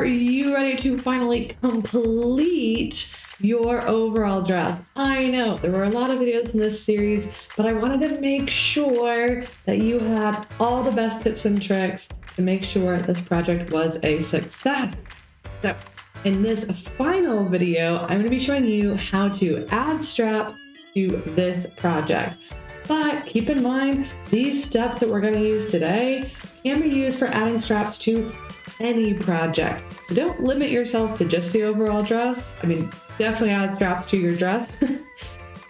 Are you ready to finally complete your overall dress? I know there were a lot of videos in this series, but I wanted to make sure that you had all the best tips and tricks to make sure this project was a success. So in this final video, I'm going to be showing you how to add straps to this project. But keep in mind, these steps that we're going to use today can be used for adding straps to any project. So don't limit yourself to just the overall dress. I mean, definitely add straps to your dress.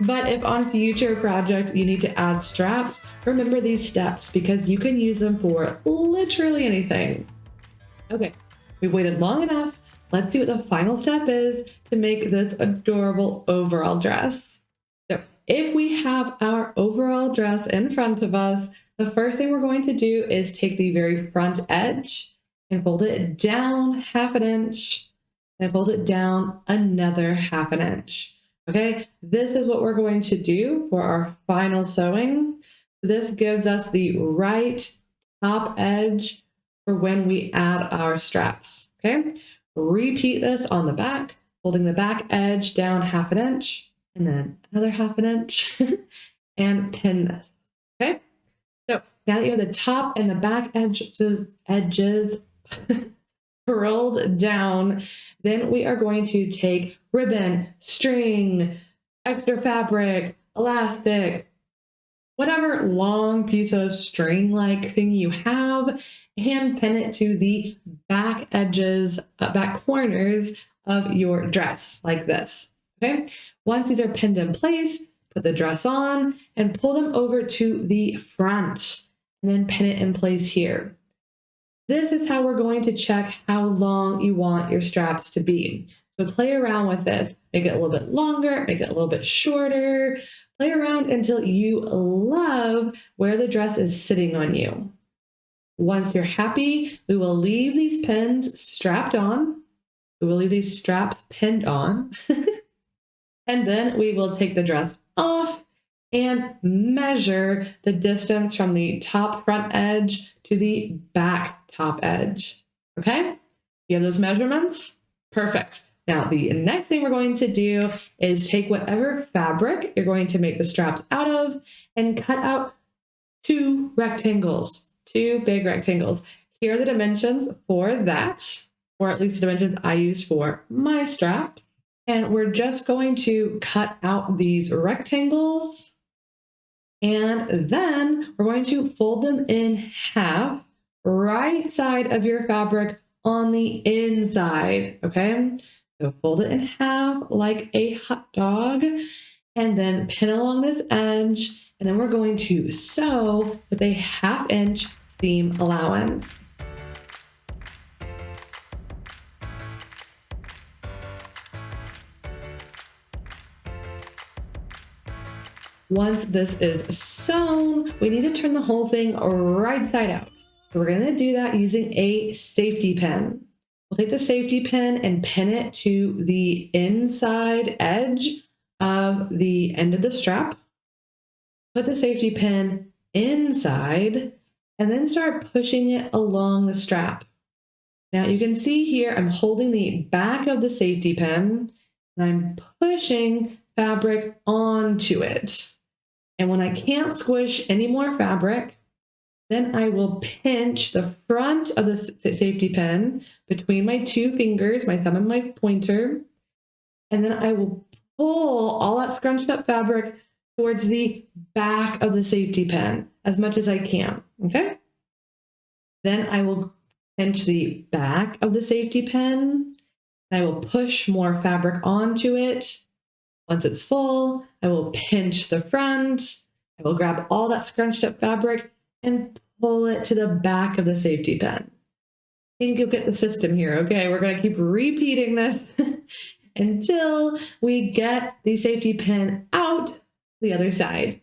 But if on future projects you need to add straps, remember these steps because you can use them for literally anything. Okay, we've waited long enough. Let's see what the final step is to make this adorable overall dress. So if we have our overall dress in front of us, the first thing we're going to do is take the very front edge and fold it down 1/2 inch, and fold it down another 1/2 inch. Okay, this is what we're going to do for our final sewing. This gives us the right top edge for when we add our straps. Okay, repeat this on the back, folding the back edge down 1/2 inch, and then another 1/2 inch, and pin this. Okay, so now that you have the top and the back edges rolled down, then we are going to take ribbon, string, extra fabric, elastic, whatever long piece of string-like thing you have, and pin it to the back edges, back corners of your dress like this. Okay, once these are pinned in place, put the dress on and pull them over to the front and then pin it in place here. This is how we're going to check how long you want your straps to be. So play around with this. Make it a little bit longer, make it a little bit shorter. Play around until you love where the dress is sitting on you. Once you're happy, we will leave these pins strapped on. We will leave these straps pinned on. And then we will take the dress off and measure the distance from the top front edge to the back top edge. Okay? You have those measurements? Perfect. Now, the next thing we're going to do is take whatever fabric you're going to make the straps out of and cut out 2 rectangles, 2 big rectangles. Here are the dimensions for that, or at least the dimensions I use for my straps. And we're just going to cut out these rectangles. And then we're going to fold them in half, right side of your fabric on the inside, okay? So fold it in half like a hot dog, and then pin along this edge, and then we're going to sew with a 1/2 inch seam allowance. Once this is sewn, we need to turn the whole thing right side out. So we're going to do that using a safety pin. We'll take the safety pin and pin it to the inside edge of the end of the strap. Put the safety pin inside and then start pushing it along the strap. Now you can see here I'm holding the back of the safety pin and I'm pushing fabric onto it. And when I can't squish any more fabric, then I will pinch the front of the safety pin between my 2 fingers, my thumb and my pointer, and then I will pull all that scrunched up fabric towards the back of the safety pin as much as I can, okay? Then I will pinch the back of the safety pin, and I will push more fabric onto it. Once it's full, I will pinch the front. I will grab all that scrunched up fabric and pull it to the back of the safety pin. I think you'll get the system here, okay? We're going to keep repeating this until we get the safety pin out the other side.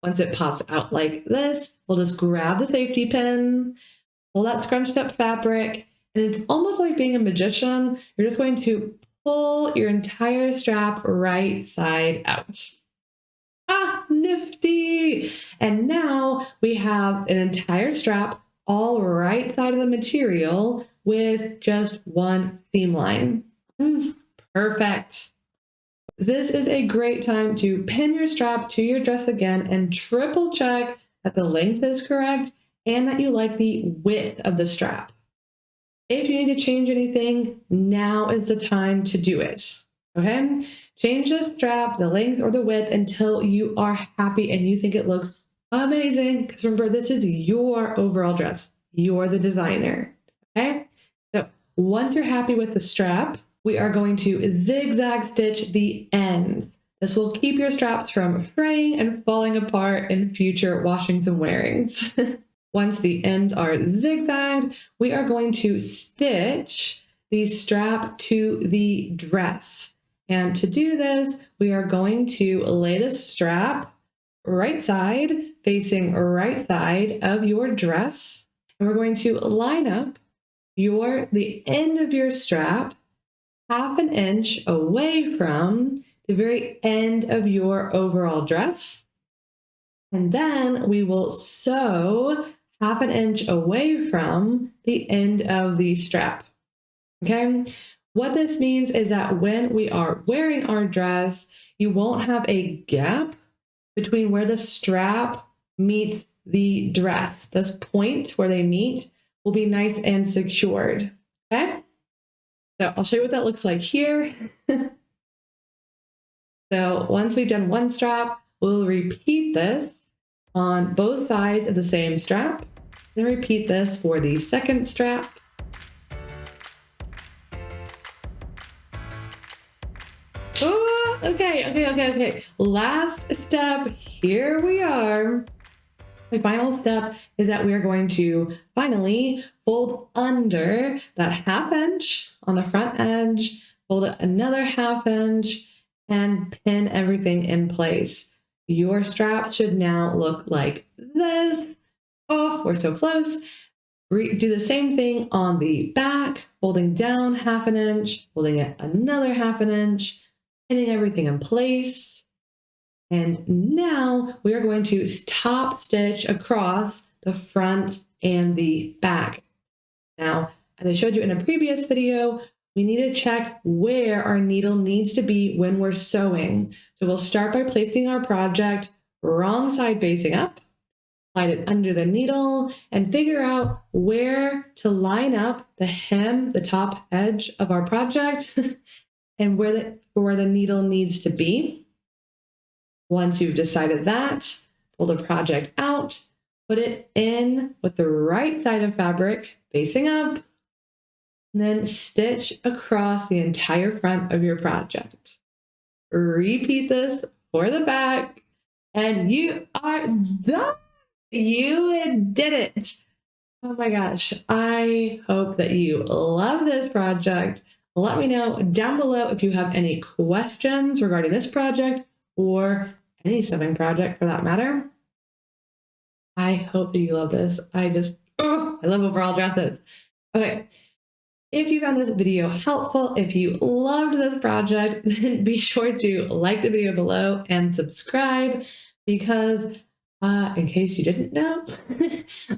Once it pops out like this, we'll just grab the safety pin, pull that scrunched up fabric, and it's almost like being a magician. You're just going to pull your entire strap right side out. Ah, nifty! And now we have an entire strap all right side of the material with just one seam line. Perfect. This is a great time to pin your strap to your dress again and triple check that the length is correct and that you like the width of the strap. If you need to change anything, now is the time to do it. Okay? Change the strap, the length, or the width until you are happy and you think it looks amazing. Because remember, this is your overall dress. You're the designer. Okay? So once you're happy with the strap, we are going to zigzag stitch the ends. This will keep your straps from fraying and falling apart in future washings and wearings. Once the ends are zigzagged, we are going to stitch the strap to the dress. And to do this, we are going to lay the strap right side, facing right side of your dress. And we're going to line up the end of your strap 1/2 inch away from the very end of your overall dress. And then we will sew 1/2 inch away from the end of the strap. Okay? What this means is that when we are wearing our dress, you won't have a gap between where the strap meets the dress. This point where they meet will be nice and secured. Okay? So I'll show you what that looks like here. So once we've done one strap, we'll repeat this on both sides of the same strap. Then repeat this for the second strap. Oh, okay. Last step, here we are. The final step is that we are going to finally fold under that 1/2 inch on the front edge, fold it another 1/2 inch, and pin everything in place. Your strap should now look like this. Oh, we're so close. Do the same thing on the back, folding down 1/2 inch, folding it another 1/2 inch, pinning everything in place. And now we are going to top stitch across the front and the back. Now, as I showed you in a previous video, we need to check where our needle needs to be when we're sewing. So we'll start by placing our project wrong side facing up, slide it under the needle, and figure out where to line up the hem, the top edge of our project, and where the needle needs to be. Once you've decided that, pull the project out, put it in with the right side of fabric facing up, and then stitch across the entire front of your project. Repeat this for the back, and you are done. You did it. Oh my gosh, I hope that you love this project. Let me know down below if you have any questions regarding this project or any sewing project for that matter. I hope that you love this. I love overall dresses. Okay. If you found this video helpful, if you loved this project, then be sure to like the video below and subscribe because in case you didn't know,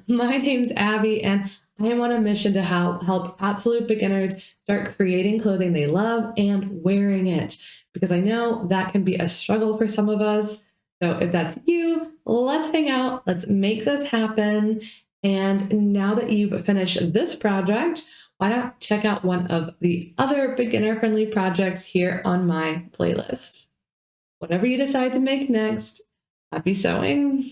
my name's Abby and I am on a mission to help absolute beginners start creating clothing they love and wearing it because I know that can be a struggle for some of us. So if that's you, let's hang out, let's make this happen. And now that you've finished this project, why not check out one of the other beginner-friendly projects here on my playlist. Whatever you decide to make next, happy sewing.